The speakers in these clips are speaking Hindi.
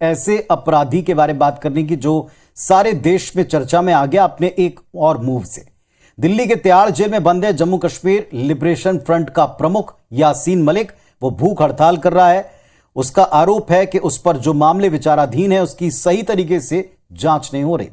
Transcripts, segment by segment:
ऐसे अपराधी के बारे में बात करने की जो सारे देश में चर्चा में आ गया अपने एक और मूव से। दिल्ली के तिहाड़ जेल में बंद है जम्मू कश्मीर लिबरेशन फ्रंट का प्रमुख यासीन मलिक। वो भूख हड़ताल कर रहा है। उसका आरोप है कि उस पर जो मामले विचाराधीन है उसकी सही तरीके से जांच नहीं हो रही।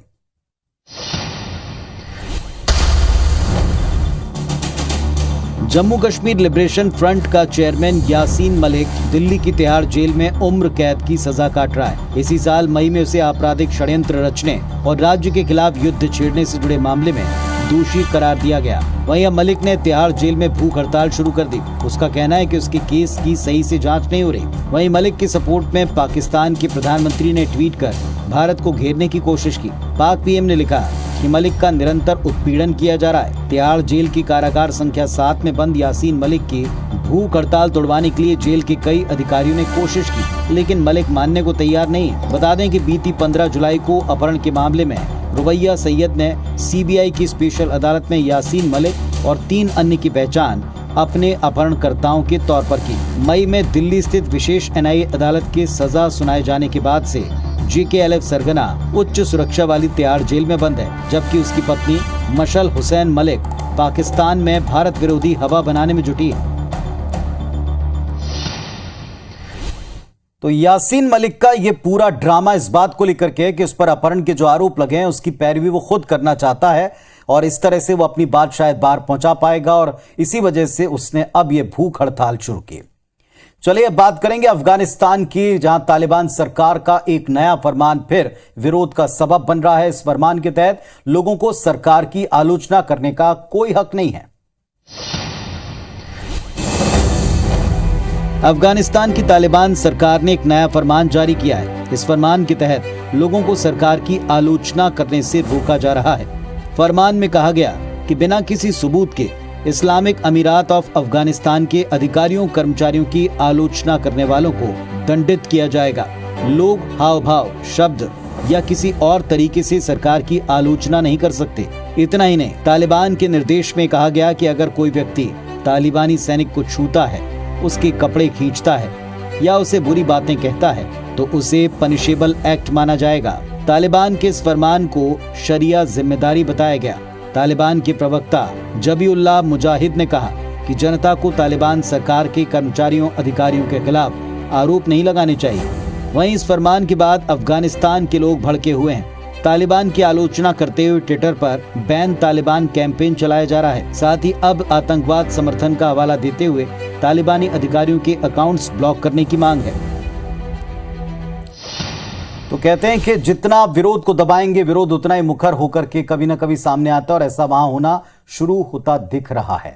जम्मू कश्मीर लिबरेशन फ्रंट का चेयरमैन यासीन मलिक दिल्ली की तिहाड़ जेल में उम्र कैद की सजा काट रहा है। इसी साल मई में उसे आपराधिक षड्यंत्र रचने और राज्य के खिलाफ युद्ध छेड़ने से जुड़े मामले में दोषी करार दिया गया। वहीं अब मलिक ने तिहाड़ जेल में भूख हड़ताल शुरू कर दी। उसका कहना है कि उसके केस की सही से जांच नहीं हो रही। वहीं मलिक के सपोर्ट में पाकिस्तान के प्रधानमंत्री ने ट्वीट कर भारत को घेरने की कोशिश की। पाक पीएम ने लिखा कि मलिक का निरंतर उत्पीड़न किया जा रहा है। तिहाड़ जेल की कारागार संख्या 7 में बंद यासीन मलिक की भूख हड़ताल तोड़वाने के लिए जेल के कई अधिकारियों ने कोशिश की, लेकिन मलिक मानने को तैयार नहीं है। बता दें कि बीती 15 जुलाई को अपहरण के मामले में रुबैया सैयद ने सीबीआई की स्पेशल अदालत में यासीन मलिक और 3 अन्य की पहचान अपने अपहरणकर्ताओं के तौर पर की। मई में दिल्ली स्थित विशेष एनआईए अदालत के सजा सुनाए जाने के बाद से JKLF सरगना उच्च सुरक्षा वाली तिहाड़ जेल में बंद है, जबकि उसकी पत्नी मशल हुसैन मलिक पाकिस्तान में भारत विरोधी हवा बनाने में जुटी है। तो यासीन मलिक का ये पूरा ड्रामा इस बात को लेकर के कि उस पर अपहरण के जो आरोप लगे हैं उसकी पैरवी वो खुद करना चाहता है और इस तरह से वो अपनी बात शायद बाहर पहुंचा पाएगा और इसी वजह से उसने अब ये भूख हड़ताल शुरू की। चलिए अब बात करेंगे अफगानिस्तान की, जहां तालिबान सरकार का एक नया फरमान फिर विरोध का सबब बन रहा है। इस फरमान के तहत लोगों को सरकार की आलोचना करने का कोई हक नहीं है। अफगानिस्तान की तालिबान सरकार ने एक नया फरमान जारी किया है। इस फरमान के तहत लोगों को सरकार की आलोचना करने से रोका जा रहा है। फरमान में कहा गया कि बिना किसी सबूत के इस्लामिक अमीरात ऑफ अफगानिस्तान के अधिकारियों कर्मचारियों की आलोचना करने वालों को दंडित किया जाएगा। लोग हाव भाव, शब्द या किसी और तरीके से सरकार की आलोचना नहीं कर सकते। इतना ही नहीं, तालिबान के निर्देश में कहा गया कि अगर कोई व्यक्ति तालिबानी सैनिक को छूता है, उसके कपड़े खींचता है या उसे बुरी बातें कहता है तो उसे पनिशेबल एक्ट माना जाएगा। तालिबान के इस फरमान को शरिया जिम्मेदारी बताया गया। तालिबान के प्रवक्ता जबीउल्लाह मुजाहिद ने कहा कि जनता को तालिबान सरकार के कर्मचारियों अधिकारियों के खिलाफ आरोप नहीं लगाने चाहिए। वहीं इस फरमान के बाद अफगानिस्तान के लोग भड़के हुए हैं। तालिबान की आलोचना करते हुए ट्विटर पर बैन तालिबान कैंपेन चलाया जा रहा है। साथ ही अब आतंकवाद समर्थन का हवाला देते हुए तालिबानी अधिकारियों के अकाउंट्स ब्लॉक करने की मांग है। तो कहते हैं कि जितना विरोध को दबाएंगे विरोध उतना ही मुखर होकर के कभी ना कभी सामने आता है और ऐसा वहां होना शुरू होता दिख रहा है।